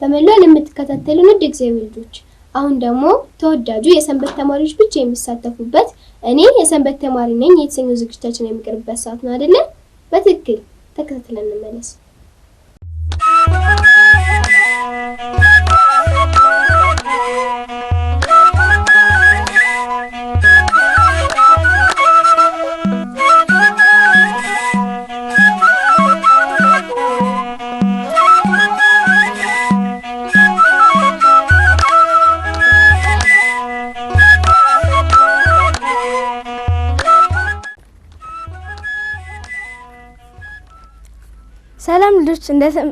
በመላው ለምትከታተሉን ውድ እግዚአብሔር ልጆች አሁን ደግሞ ተወዳጁ የሰንበት ተማሪዎች ብቻ የሚሳተፉበት እኔ የሰንበት ተማሪ ነኝ የተሰኘው ዝግጅታችን የሚቀርብበት ሰዓት ነው አይደለ? በትክክል ተከታትለን እንመለስ። ሰላም ልጆች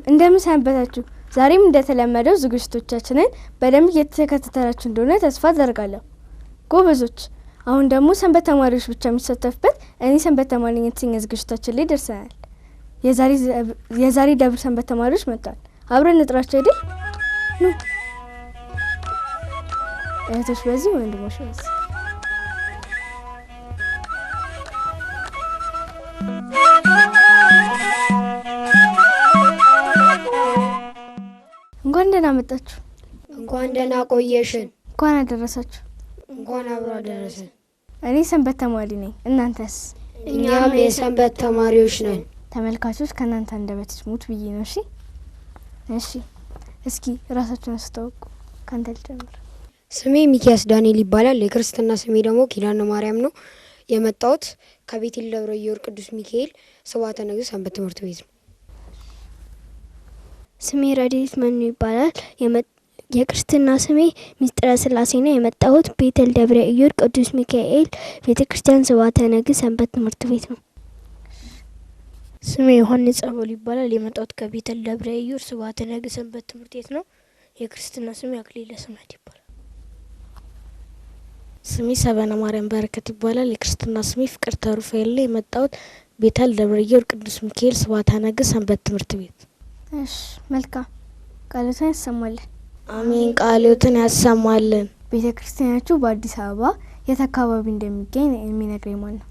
እንደምን ሰነበታችሁ? ዛሬም እንደተለመደው ዝግጅቶቻችንን በደንብ እየተከታተላችሁ እንደሆነ ተስፋ አደርጋለሁ። ጎበዞች፣ አሁን ደግሞ ሰንበት ተማሪዎች ብቻ የሚሳተፉበት እኔ ሰንበት ተማሪ ነኝ የተሰኘ ዝግጅታችን ላይ ደርሰናል። የዛሬ ደብር ሰንበት ተማሪዎች መጥተዋል። አብረን እንጥራቸው አይደል? ኑ እህቶች በዚህ ወንድሞች በዚህ። እንኳን ደህና መጣችሁ። እንኳን ደህና ቆየሽን። እንኳን አደረሳችሁ። እንኳን አብሮ አደረሰን። እኔ ሰንበት ተማሪ ነኝ። እናንተስ? እኛም የሰንበት ተማሪዎች ነን። ተመልካቾች ከእናንተ አንደበት ይስሙት ብዬ ነው። እሺ እስኪ ራሳችሁን አስተዋውቁ። ካንተ ልጀምር። ስሜ ሚኪያስ ዳንኤል ይባላል። የክርስትና ስሜ ደግሞ ኪዳነ ማርያም ነው። የመጣሁት ከቤቴል ደብረ ኢዮር ቅዱስ ሚካኤል ስብሐተ ነግህ ሰንበት ትምህርት ቤት ነው። ስሜ ረድኤት መኑ ይባላል። የክርስትና ስሜ ምስጢረ ስላሴ ነው። የመጣሁት ቤቴል ደብረ ኢዮር ቅዱስ ሚካኤል ቤተክርስቲያን ስብሐተ ነግህ ሰንበት ትምህርት ቤት ነው። ስሜ ዮሐንስ ጸበሉ ይባላል። የመጣሁት ከቤቴል ደብረ ኢዮር ስብሐተ ነግህ ሰንበት ትምህርት ቤት ነው። የክርስትና ስሜ አክሊለ ሰማዕት ይባላል። ስሜ ሰበነ ማርያም በረከት ይባላል። የክርስትና ስሜ ፍቅርተ ሩፋኤል ነው። የመጣሁት ቤቴል ደብረ ኢዮር ቅዱስ ሚካኤል ስብሐተ ነግህ ሰንበት ትምህርት ቤት። እሺ መልካም። ቃሎትን ያሰማልን። አሜን። ቃሎትን ያሰማልን። ቤተክርስቲያናችሁ በአዲስ አበባ የት አካባቢ እንደሚገኝ የሚነግረኝ ማን ነው?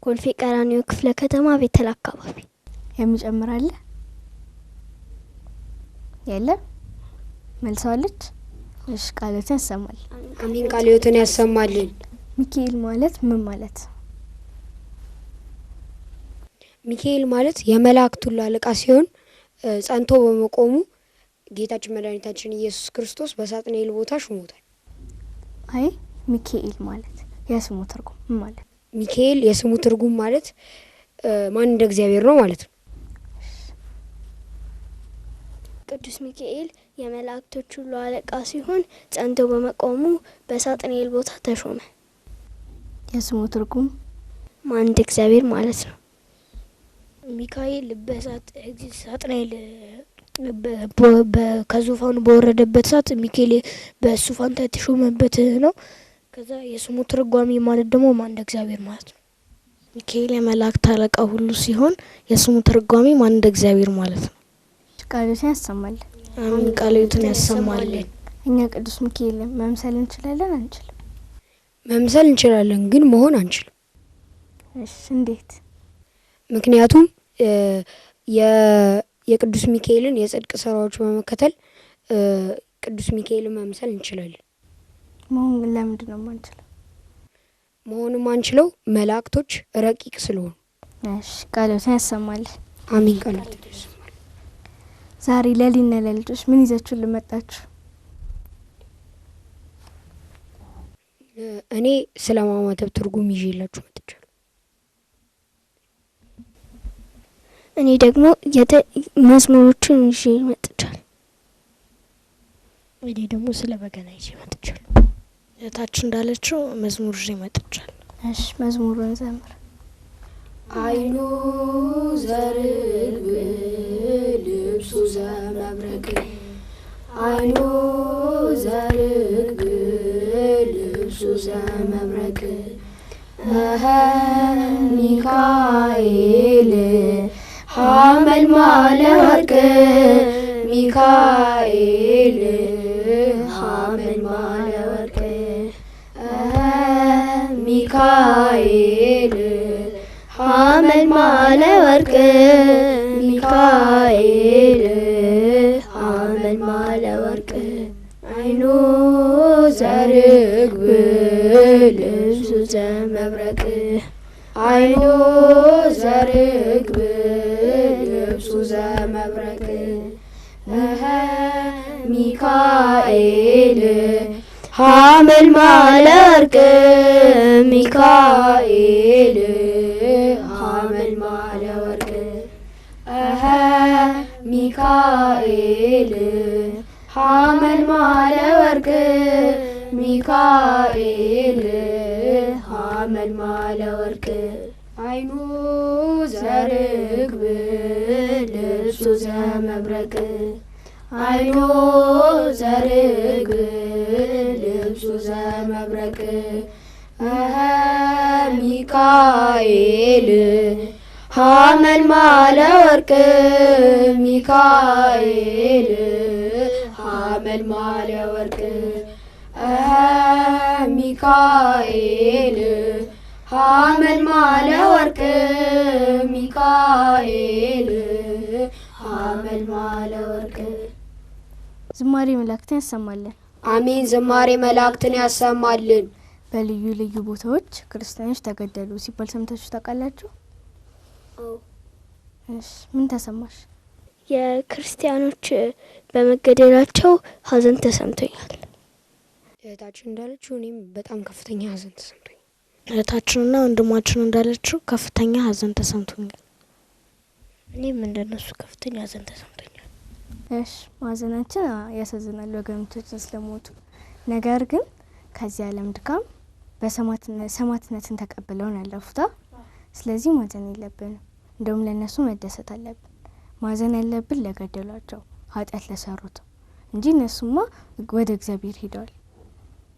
ኮልፌ ቀራኒዮ ክፍለ ከተማ ቤተል አካባቢ። የሚጨምራለ የለም? መልሰዋለች። እሺ ቃሎትን ያሰማልን። አሜን። ቃሎትን ያሰማልን። ሚካኤል ማለት ምን ማለት? ሚካኤል ማለት የመላእክት ሁሉ አለቃ ሲሆን ጸንቶ በመቆሙ ጌታችን መድኃኒታችን ኢየሱስ ክርስቶስ በሳጥናኤል ቦታ ሹሞታል። አይ ሚካኤል ማለት የስሙ ትርጉም ምን ማለት? ሚካኤል የስሙ ትርጉም ማለት ማን እንደ እግዚአብሔር ነው ማለት ነው። ቅዱስ ሚካኤል የመላእክቶች ሁሉ አለቃ ሲሆን ጸንቶ በመቆሙ በሳጥናኤል ቦታ ተሾመ። የስሙ ትርጉም ማን እንደ እግዚአብሔር ማለት ነው። ሚካኤል ሳጥናኤል ከዙፋኑ በወረደበት ሰዓት ሚካኤል በእሱ ፋንታ የተሾመበት ነው። ከዛ የስሙ ትርጓሜ ማለት ደግሞ ማን እንደ እግዚአብሔር ማለት ነው። ሚካኤል የመላእክት አለቃ ሁሉ ሲሆን የስሙ ትርጓሜ ማን እንደ እግዚአብሔር ማለት ነው። ቃሎትን ያሰማልን። አሜን። ቃሎትን ያሰማልን። እኛ ቅዱስ ሚካኤል መምሰል እንችላለን አንችልም? መምሰል እንችላለን ግን መሆን አንችልም። እሺ እንዴት? ምክንያቱም የቅዱስ ሚካኤልን የጽድቅ ስራዎች በመከተል ቅዱስ ሚካኤልን መምሰል እንችላለን። መሆን ለምንድን ነው የማንችለው? መሆንም አንችለው መላእክቶች ረቂቅ ስለሆኑ። እሺ ቃሎትን ያሰማልን። አሜን። ቃሎትን ያሰማልን። ዛሬ ለሊና ለልጆች ምን ይዛችሁ ልመጣችሁ? እኔ ስለ ማማተብ ትርጉም ይዤላችሁ መጥቻለሁ። እኔ ደግሞ መዝሙሮችን ይዤ መጥቻለሁ። እኔ ደግሞ ስለ በገና ይዤ መጥቻለሁ። እህታችን እንዳለችው መዝሙር ይዤ መጥቻለሁ። እሺ መዝሙሩን ዘምር። አይኑ ዘርግብ ልብሱ ዘመብረቅ አይኑ ዘርግብ ልብሱ ዘመብረቅ ሚካኤል ሐመልማለ ወርቅ ሚካኤል ሐመልማለ ወርቅ ሚካኤል ሐመልማለ ወርቅ ሚካኤል ሐመልማለ ወርቅ አይኑ ዘርግብ ልብሱ ዘመብረቅ አይኑ ዘርግብ ልብሱ ዘመብረቅ ሚካኤል ሐመልማለ ወርቅ ሚካኤል ሐመልማለ ወርቅ ሚካኤል ሐመልማለ ወርቅ ሚካኤል ሐመልማለ ወርቅ አይኑ ዘርግብ ልብሱ ዘመብረቅ አይኑ ዘርግብ ልብሱ ዘመብረቅ ሚካኤል ሐመልማለ ወርቅ ሚካኤል ሐመልማለ ወርቅ ሚካኤል ሐመልማለ ወርቅ ሚካኤል ሐመልማለ ወርቅ። ዝማሬ መላእክትን ያሰማልን። አሜን። ዝማሬ መላእክትን ያሰማልን። በልዩ ልዩ ቦታዎች ክርስቲያኖች ተገደሉ ሲባል ሰምታችሁ ታውቃላችሁ? እሺ፣ ምን ተሰማሽ? የክርስቲያኖች በመገደላቸው ሐዘን ተሰምቶኛል። እህታችን እንዳለችው እኔም በጣም ከፍተኛ ሐዘን ተሰምቶኛል። እህታችንና ወንድማችን እንዳለችው ከፍተኛ ሐዘን ተሰምቶኛል። እኔም እንደነሱ ከፍተኛ ሐዘን ተሰምቶኛል። እሺ፣ ማዘናችን ያሳዝናል ወገኖቻችን ስለሞቱ። ነገር ግን ከዚህ ዓለም ድካም በሰማዕትነትን ተቀብለው ነው ያለፉት። ስለዚህ ማዘን የለብንም። እንደውም ለነሱ መደሰት አለብን። ማዘን ያለብን ለገደሏቸው ኃጢአት ለሰሩት እንጂ እነሱማ ወደ እግዚአብሔር ሄደዋል፣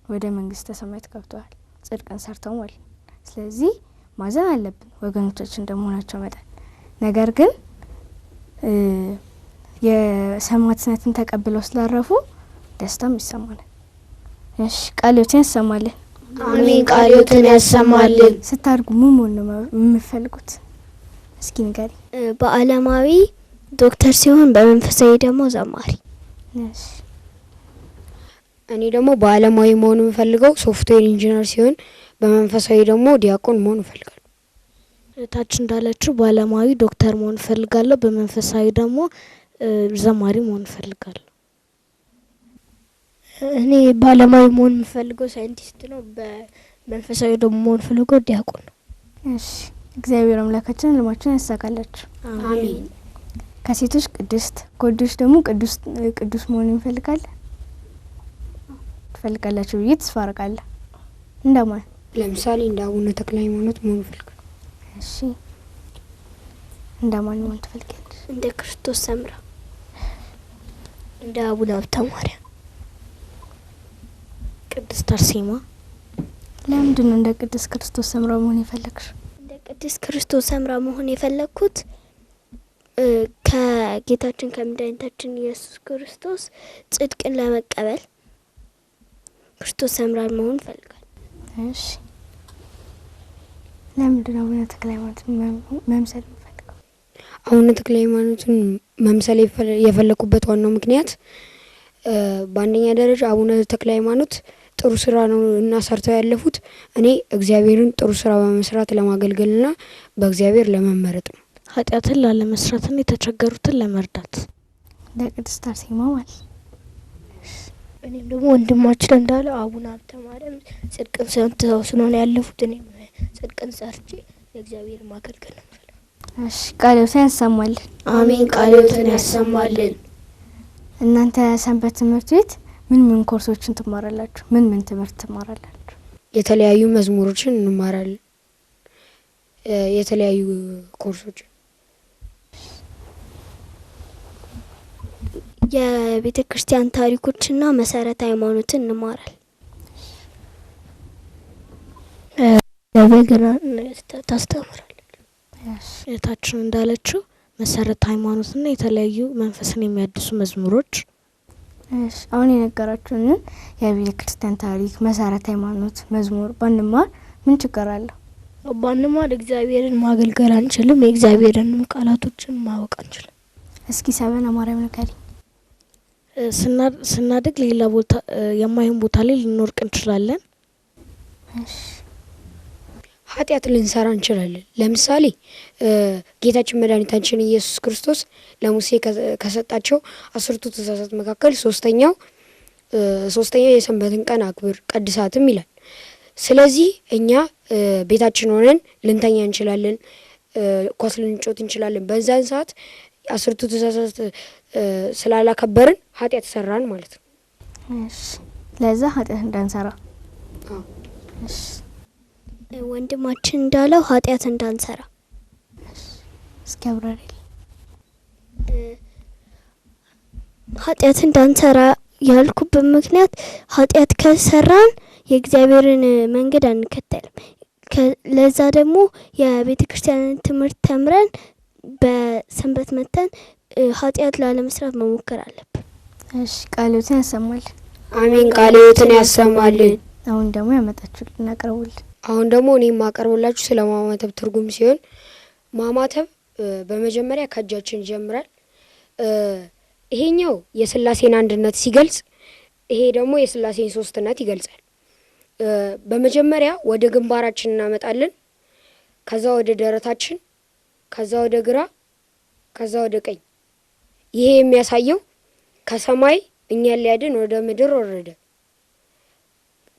ወደ መንግስተ ሰማያት ገብተዋል፣ ጽድቅን ሰርተው ማለት። ስለዚህ ማዘን አለብን ወገኖቻችን እንደመሆናቸው መጠን። ነገር ግን የሰማዕትነትን ተቀብለው ስላረፉ ደስታም ይሰማናል። እሺ፣ ቃልዮትን ያሰማልን። አሜን። ቃልዮትን ያሰማልን። ስታድጉ ምን መሆን ነው የምትፈልጉት? እስኪ ንገሪ። በዓለማዊ ዶክተር ሲሆን በመንፈሳዊ ደግሞ ዘማሪ። እሺ፣ እኔ ደግሞ በዓለማዊ መሆን የምፈልገው ሶፍትዌር ኢንጂነር ሲሆን በመንፈሳዊ ደግሞ ዲያቆን መሆን እፈልጋለሁ። እህታችን እንዳለችው በዓለማዊ ዶክተር መሆን እፈልጋለሁ፣ በመንፈሳዊ ደግሞ ዘማሪ መሆን እፈልጋለሁ። እኔ በዓለማዊ መሆን የምፈልገው ሳይንቲስት ነው። በመንፈሳዊ ደግሞ መሆን ፈልገው ዲያቆን ነው። እሺ፣ እግዚአብሔር አምላካችን ልማችን ያሳካላችሁ። አሜን። ከሴቶች ቅድስት ከወንዶች ደግሞ ቅዱስ መሆን ትፈልጋላችሁ ብዬ ተስፋ አደርጋለሁ። እንደማን? ለምሳሌ እንደ አቡነ ተክለ ሃይማኖት መሆን እፈልጋለሁ። እሺ፣ እንደማን መሆን ትፈልጋለሽ? እንደ ክርስቶስ ሰምራ፣ እንደ አቡነ ሀብተ ማርያም፣ ቅድስት አርሴማ። ለምንድን ነው እንደ ቅዱስ ክርስቶስ ሰምራ መሆን የፈለግሽ? እንደ ቅዱስ ክርስቶስ ሰምራ መሆን የፈለግኩት ከጌታችን ከመድኃኒታችን ኢየሱስ ክርስቶስ ጽድቅን ለመቀበል ክርስቶስ ሰምራ መሆን እፈልጋለሁ። እሺ፣ ለምንድን ነው አቡነ ተክለ ሃይማኖት መምሰል የምፈልገው? አቡነ ተክለ ሃይማኖትን መምሰል የፈለኩበት ዋናው ምክንያት በአንደኛ ደረጃ አቡነ ተክለ ሃይማኖት ጥሩ ስራ ነው እና ሰርተው ያለፉት። እኔ እግዚአብሔርን ጥሩ ስራ በመስራት ለማገልገልና በእግዚአብሔር ለመመረጥ ነው። ኃጢአትን ላለመስራትና የተቸገሩትን ለመርዳት። ለቅድስት አርሴማ ማለት። እኔም ደግሞ ወንድማችን እንዳለ አቡነ ሀብተ ማርያም ጽድቅን ሰንተው ስለሆነ ያለፉት እኔም ጽድቅን ሰርቼ ለእግዚአብሔር ማገልገል ነው። እሺ፣ ቃልዮትን ያሰማልን። አሜን። ቃልዮትን ያሰማልን። እናንተ ሰንበት ትምህርት ቤት ምን ኮርሶችን ትማራላችሁ? ምን ትምህርት ትማራላችሁ? የተለያዩ መዝሙሮችን እንማራለን። የተለያዩ ኮርሶች የቤተ ክርስቲያን ታሪኮችና መሰረተ ሃይማኖትን እንማራለን። ለበገና ታስተምራለች። እህታችን እንዳለችው መሰረተ ሃይማኖትና የተለያዩ መንፈስን የሚያድሱ መዝሙሮች። እሺ፣ አሁን የነገራችሁንን የቤተ ክርስቲያን ታሪክ፣ መሰረተ ሃይማኖት፣ መዝሙር ባንማር ምን ችግር አለው? ባንማር እግዚአብሔርን ማገልገል አንችልም። የእግዚአብሔርንም ቃላቶችን ማወቅ አንችልም። እስኪ ሰበነ ማርያም ንገሪ። ስናድግ ሌላ ቦታ የማይሆን ቦታ ላይ ልንወርቅ እንችላለን። ኃጢአት ልንሰራ እንችላለን። ለምሳሌ ጌታችን መድኃኒታችን ኢየሱስ ክርስቶስ ለሙሴ ከሰጣቸው 10ቱ ትእዛዛት መካከል ሶስተኛው የሰንበትን ቀን አክብር ቀድሳትም ይላል። ስለዚህ እኛ ቤታችን ሆነን ልንተኛ እንችላለን፣ ኳስ ልንጮት እንችላለን። በዛን ሰዓት 10ቱ ትእዛዛት ስላላከበርን ኃጢአት ሰራን ማለት ነው። ለዛ ኃጢአት እንዳንሰራ ወንድማችን እንዳለው ኃጢአት እንዳንሰራ እስኪ አብራሪ። ኃጢአት እንዳንሰራ ያልኩበት ምክንያት ኃጢአት ከሰራን የእግዚአብሔርን መንገድ አንከተልም። ለዛ ደግሞ የቤተ ክርስቲያንን ትምህርት ተምረን በሰንበት መተን ኃጢአት ላለመስራት መሞከር አለብን። እሺ ቃልዎትን ያሰማል። አሜን። ቃልዎትን ያሰማልን። አሁን ደግሞ ያመጣችሁልን አቅርቡልን። አሁን ደግሞ እኔ ማቀርብላችሁ ስለ ማማተብ ትርጉም ሲሆን ማማተብ በመጀመሪያ ከእጃችን ይጀምራል። ይሄኛው የሥላሴን አንድነት ሲገልጽ፣ ይሄ ደግሞ የሥላሴን ሶስትነት ይገልጻል። በመጀመሪያ ወደ ግንባራችን እናመጣለን፣ ከዛ ወደ ደረታችን፣ ከዛ ወደ ግራ፣ ከዛ ወደ ቀኝ። ይሄ የሚያሳየው ከሰማይ እኛን ሊያድን ወደ ምድር ወረደ፣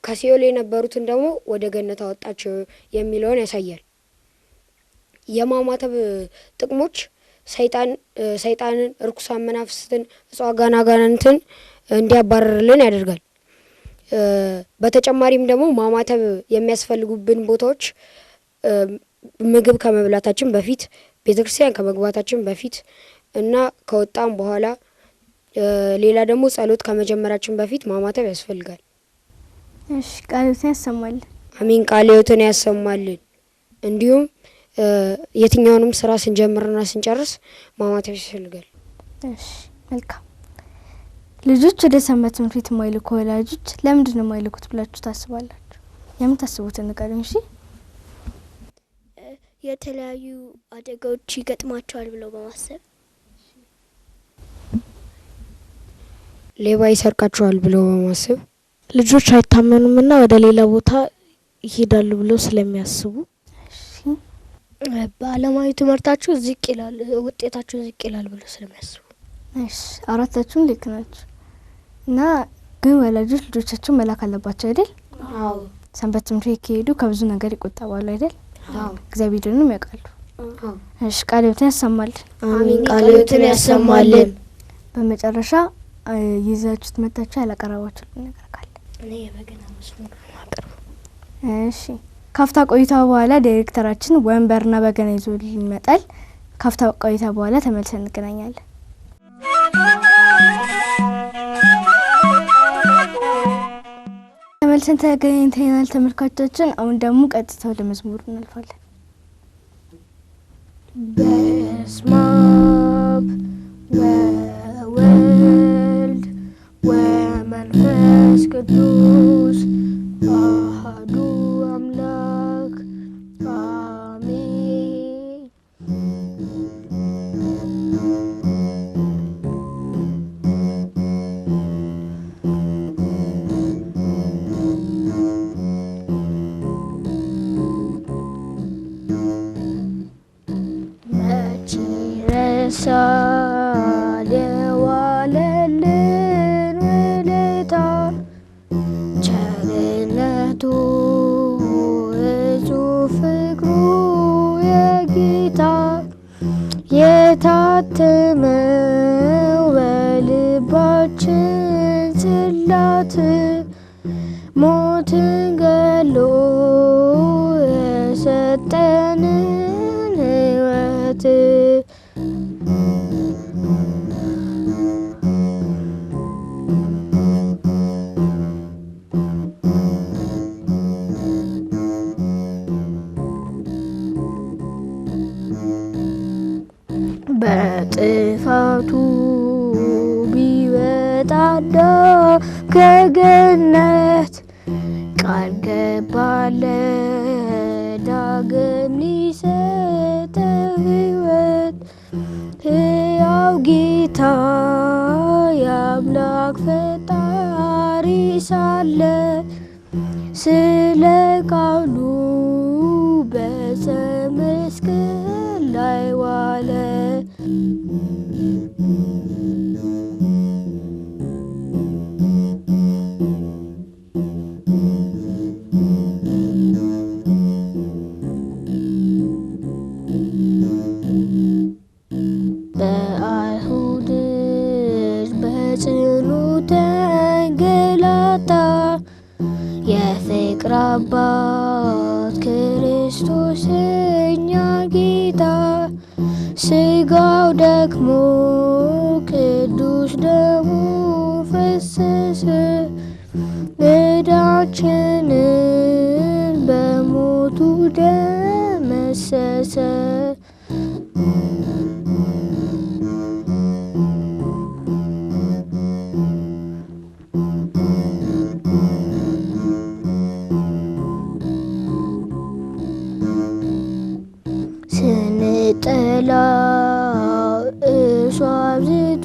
ከሲኦል የነበሩትን ደግሞ ወደ ገነት አወጣቸው የሚለውን ያሳያል። የማማተብ ጥቅሞች ሰይጣንን፣ እርኩሳን መናፍስትን፣ እጽዋት አጋንንትን እንዲያባረርልን ያደርጋል። በተጨማሪም ደግሞ ማማተብ የሚያስፈልጉብን ቦታዎች ምግብ ከመብላታችን በፊት፣ ቤተክርስቲያን ከመግባታችን በፊት እና ከወጣም በኋላ፣ ሌላ ደግሞ ጸሎት ከመጀመራችን በፊት ማማተብ ያስፈልጋል። እሺ ቃልዎትን ያሰማልን። አሜን። ቃልዎትን ያሰማልን። እንዲሁም የትኛውንም ስራ ስንጀምርና ስንጨርስ ማማተብ ያስፈልጋል። እሺ መልካም። ልጆች ወደ ሰንበት ትምህርት ቤት የማይልኩ ወላጆች ለምንድን ነው የማይልኩት ብላችሁ ታስባላችሁ? የምታስቡትን ንገሩኝ። እሺ የተለያዩ አደጋዎች ይገጥማቸዋል ብለው በማሰብ፣ ሌባ ይሰርቃቸዋል ብለው በማሰብ፣ ልጆች አይታመኑምና ወደ ሌላ ቦታ ይሄዳሉ ብለው ስለሚያስቡ፣ በአለማዊ ትምህርታቸው ዝቅ ይላል፣ ውጤታቸው ዝቅ ይላል ብለው ስለሚያስቡ። እሺ አራታችሁም ልክ ናችሁ። እና ግን ወላጆች ልጆቻቸውን መላክ አለባቸው አይደል? አዎ። ሰንበት ትምህርት ቤት ከሄዱ ከብዙ ነገር ይቆጠባሉ አይደል? አዎ። እግዚአብሔርንም ያውቃሉ። አዎ። እሺ ቃልዎትን ያሰማልን። አሜን። ቃልዎትን ያሰማልን። በመጨረሻ ይዛችሁት መጣችሁ ያላቀረባችሁልን ነገር ካለ? እኔ የበገና መዝሙር ማቀርብ። እሺ ካፍታ ቆይታ በኋላ ዳይሬክተራችን ወንበርና በገና ይዞልን ይመጣል። ካፍታ ቆይታ በኋላ ተመልሰን እንገናኛለን። ተመልሰን ተገናኝተናል ተመልካቾቻችን። አሁን ደግሞ ቀጥታ ወደ መዝሙሩ እናልፋለን። በስመ አብ ወወልድ ወመንፈስ ቅዱስ አሐዱ አምላክ አሜን። መቼ ረሳል የዋለልን ውለታ፣ ቸርነቱ እጹብ ፍቅሩ የጌታ፣ የታተመው በልባችን ጽላት፣ ሞትን ገሎ የሰጠንን ሕይወት፣ በጥፋቱ ቢወጣዳ ከገነት፣ ቃል ገባለ ዳግም ሊሰጠው ሕይወት። ሕያው ጌታ አምላክ ፈጣሪ ሳለ ስለ ቃሉ በዕፀ መስቀል ላይ ዋለ። በአይሁድ በጽኑ ተንገላታ የፍቅር አባት ክርስቶስ እኛ ጌታ ስጋው ደክሞ ቅዱስ ደሙ ፈሰሰ ዕዳችንን በሞቱ ደመሰሰ። ስንጠላው እርሱ አብዝቶ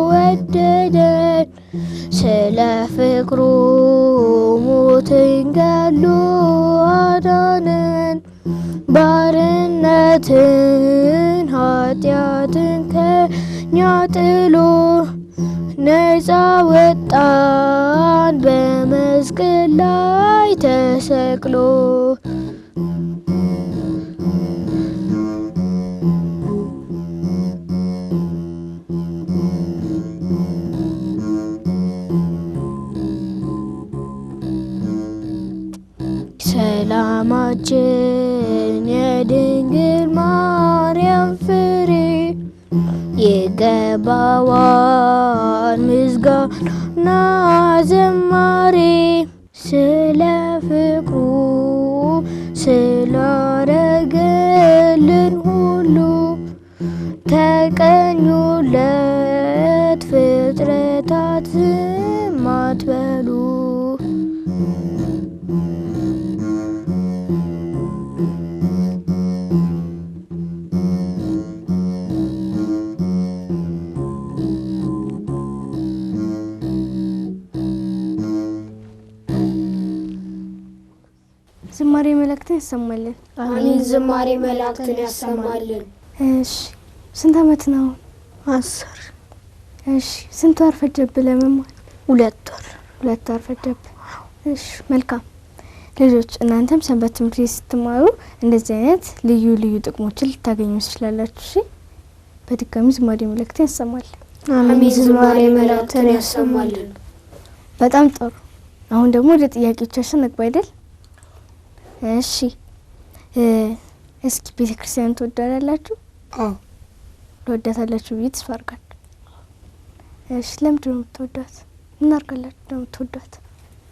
ወደደን ስለ ፍቅሩ ሞትን ገሎ አዳነን። ባርነትን ኃጢአትን ከኛ ጥሎ ነፃ ወጣን በመስቀል ላይ ተሰቅሎ። ሰላማችን የድንግል ማርያም ፍሬ ይገባዋል ምስጋናና ዝማሬ ስለ ፍቅሩ ስላረገልን ሁሉ ተቀኙለት ፍጥረታት ዝም አትበሉ። ዝማሬ መላእክትን ያሰማልን። አሜን። ዝማሬ መላእክትን ያሰማልን። እሺ ስንት ዓመት ነው? 10 እሺ ስንት ወር ፈጀብህ ለመማር? 2 ወር 2 ወር ፈጀብህ። እሺ መልካም ልጆች፣ እናንተም ሰንበት ትምህርት ቤት ስትማሩ እንደዚህ አይነት ልዩ ልዩ ጥቅሞችን ልታገኙ ትችላላችሁ። እሺ በድጋሚ ዝማሬ መላእክትን ያሰማልን። አሜን። ዝማሬ መላእክትን ያሰማልን። በጣም ጥሩ። አሁን ደግሞ ወደ ጥያቄዎቻችን እንግባ አይደል? እሺ እስኪ ቤተክርስቲያን ትወዳላችሁ? አዎ ትወዳታላችሁ ብዬ ተስፋ አድርጋለሁ። እሺ ለምንድን ነው የምትወዷት? ምን አድርጋላችሁ ነው የምትወዷት?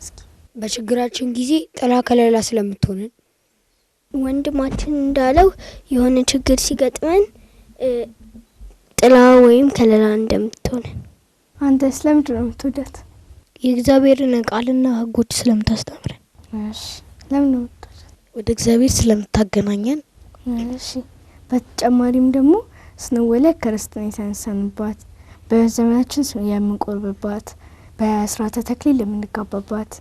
እስኪ በችግራችን ጊዜ ጥላ ከለላ ስለምትሆንን። ወንድማችን እንዳለው የሆነ ችግር ሲገጥመን ጥላ ወይም ከለላ እንደምትሆነን። አንተስ ለምንድን ነው የምትወዳት? የእግዚአብሔርን ቃልና ሕጎች ስለምታስተምረን። እሺ ለምን ነው ወደ እግዚአብሔር ስለምታገናኘን። እሺ በተጨማሪም ደግሞ ስንወለድ ክርስትና የተነሳንባት፣ በዘመናችን የምንቆርብባት፣ በስርዓተ ተክሊል የምንጋባባት፣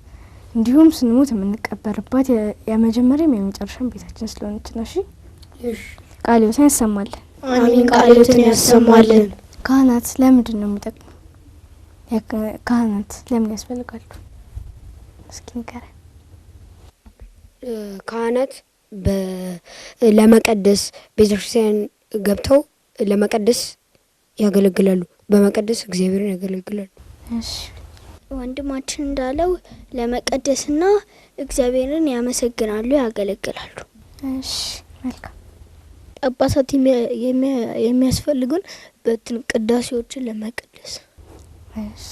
እንዲሁም ስንሞት የምንቀበርባት የመጀመሪያም የመጨረሻም ቤታችን ስለሆነች ነው። እሺ ቃለ ሕይወትን ያሰማልን። አሜን። ቃለ ሕይወትን ያሰማልን። ካህናት ለምንድን ነው የሚጠቅሙ? ካህናት ለምን ያስፈልጋሉ? እስኪ ንገረን። ካህናት ለመቀደስ ቤተክርስቲያን ገብተው ለመቀደስ ያገለግላሉ። በመቀደስ እግዚአብሔርን ያገለግላሉ። እሺ ወንድማችን እንዳለው ለመቀደስና እግዚአብሔርን ያመሰግናሉ፣ ያገለግላሉ። እሺ መልካም። ጳጳሳት የሚያስፈልጉን ቅዳሴዎችን ለመቀደስ። እሺ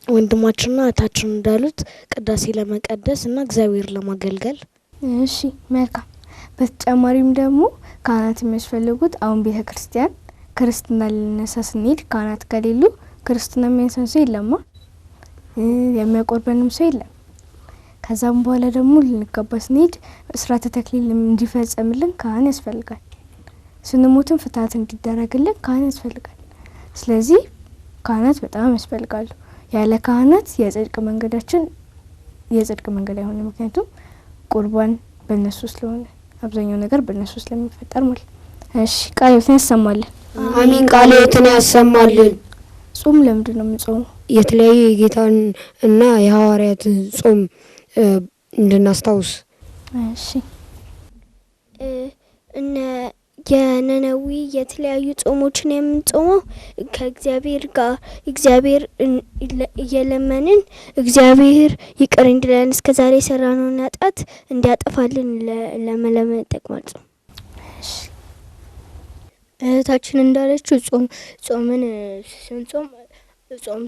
ወንድማችንና እህታችን እንዳሉት ቅዳሴ ለመቀደስ እና እግዚአብሔር ለማገልገል። እሺ መልካም። በተጨማሪም ደግሞ ካህናት የሚያስፈልጉት አሁን ቤተክርስቲያን ክርስትና ልንነሳ ስንሄድ ካህናት ከሌሉ ክርስትና የሚያነሳን ሰው የለማ፣ የሚያቆርበንም ሰው የለም። ከዛም በኋላ ደግሞ ልንጋባ ስንሄድ ስርዓተ ተክሊል እንዲፈጸምልን ካህን ያስፈልጋል። ስንሞትም ፍትሐት እንዲደረግልን ካህን ያስፈልጋል። ስለዚህ ካህናት በጣም ያስፈልጋሉ። ያለ ካህናት የጽድቅ መንገድ አይሆንም። ምክንያቱም ቁርባን በእነሱ ስለሆነ አብዛኛው ነገር በእነሱ ስለሚፈጠር ማለት። እሺ ቃልዮትን ያሰማልን። አሜን። ቃልዮትን ያሰማልን። ጾም ለምንድን ነው የምንጾመው? የተለያዩ የጌታን እና የሐዋርያትን ጾም እንድናስታውስ። እሺ እነ የነነዊ የተለያዩ ጾሞችን የምንጾመው ከእግዚአብሔር ጋር እግዚአብሔር እየለመንን እግዚአብሔር ይቅር እንዲለን እስከዛሬ የሰራነውን ኃጢአት እንዲያጠፋልን ለመለመን ይጠቅማል። እህታችን እንዳለችው ጾምን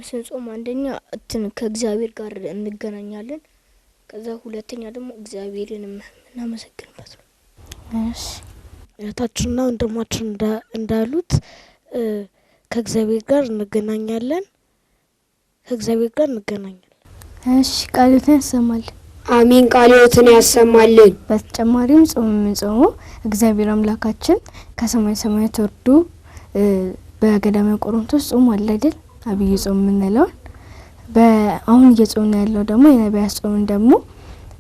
ስንጾም አንደኛ ከእግዚአብሔር ጋር እንገናኛለን። ከዛ ሁለተኛ ደግሞ እግዚአብሔርን እናመሰግንበት ነው። እሺ እህታችንና ወንድማችን እንዳሉት ከእግዚአብሔር ጋር እንገናኛለን። እሺ ቃልዮትን ያሰማልን። አሜን። ቃልዮትን ያሰማልን። በተጨማሪም ጾም የምንጾመው እግዚአብሔር አምላካችን ከሰማይ ሰማያት ወርዶ በገዳመ ቆሮንቶስ ጾም አለ አይደል? አብይ ጾም የምንለው አሁን እየጾምን ያለው ደግሞ የነቢያት ጾም ደግሞ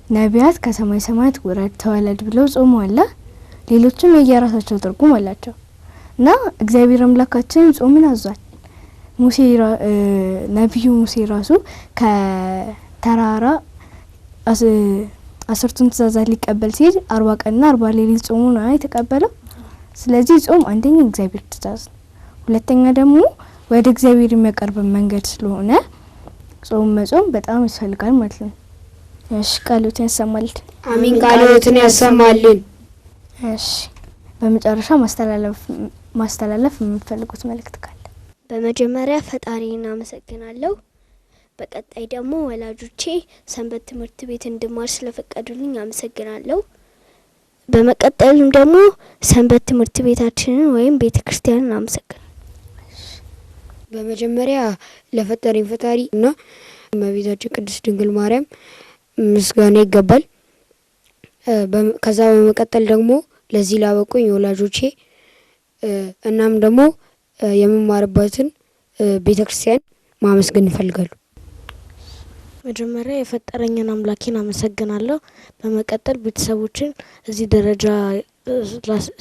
ነቢያት ከሰማይ ሰማያት ውረድ ተወለድ ብለው ጾም አለ። ሌሎችም የየራሳቸው ትርጉም አላቸው እና እግዚአብሔር አምላካችን ጾምን አዟል። ነቢዩ ሙሴ ራሱ ከተራራ 10ቱን ትእዛዛት ሊቀበል ሲል 40 ቀንና 40 ሌሊት ጾሙ ነው የተቀበለው። ስለዚህ ጾም አንደኛ እግዚአብሔር ትእዛዝ ነው፣ ሁለተኛ ደግሞ ወደ እግዚአብሔር የሚያቀርብ መንገድ ስለሆነ ጾም መጾም በጣም ያስፈልጋል ማለት ነው። እሺ ቃልዮትን ያሰማልን። አሜን። ቃልዮትን ያሰማልን። እሺ በመጨረሻ ማስተላለፍ የምትፈልጉት መልእክት ካለ? በመጀመሪያ ፈጣሪን አመሰግናለሁ። በቀጣይ ደግሞ ወላጆቼ ሰንበት ትምህርት ቤት እንድማር ስለፈቀዱልኝ አመሰግናለሁ። በመቀጠልም ደግሞ ሰንበት ትምህርት ቤታችንን ወይም ቤተክርስቲያንን አመሰግናለሁ። በመጀመሪያ ለፈጠረኝ ፈጣሪ እና እመቤታችን ቅድስት ድንግል ማርያም ምስጋና ይገባል። ከዛ በመቀጠል ደግሞ ለዚህ ላበቁኝ ወላጆቼ እናም ደግሞ የምማርበትን ቤተክርስቲያን ማመስገን እፈልጋለሁ። መጀመሪያ የፈጠረኝን አምላኬን አመሰግናለሁ። በመቀጠል ቤተሰቦችን እዚህ ደረጃ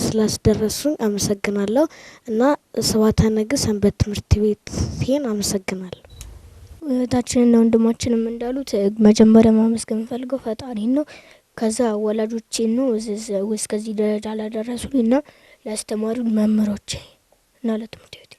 ስላስደረሱኝ አመሰግናለሁ እና ስብሐተ ነግህ ሰንበት ትምህርት ቤቴን አመሰግናለሁ። እህታችንና ወንድማችንም እንዳሉት መጀመሪያ ማመስገን የምፈልገው ፈጣሪን ነው። ከዛ ወላጆቼን ነው እስከዚህ ደረጃ ላደረሱኝና ላስተማሩኝ መምህሮቼ እና ለትምህርት ቤት።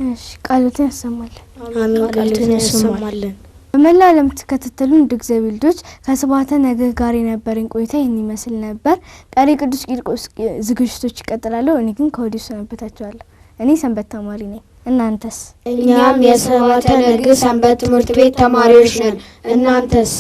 እሺ ቃልዮትን ያሰማልን። አሜን። ቃልዮትን ያሰማልን። በመላ ዓለም የምትከታተሉን ውድ እግዚአብሔር ልጆች ከስብሐተ ነግህ ጋር የነበረኝ ቆይታ ይህን ይመስል ነበር። ቀሪ ቅዱስ ቂርቆስ ዝግጅቶች ይቀጥላሉ። እኔ ግን ከወዲሁ ሰነበታችኋለሁ። እኔ ሰንበት ተማሪ ነኝ። እናንተስ? እኛም የስብሐተ ነግህ ሰንበት ትምህርት ቤት ተማሪዎች ነን። እናንተስ?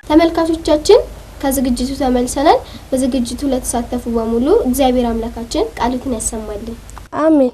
ተመልካቾቻችን ከዝግጅቱ ተመልሰናል። በዝግጅቱ ለተሳተፉ በሙሉ እግዚአብሔር አምላካችን ቃሉን ያሰማልን። አሜን።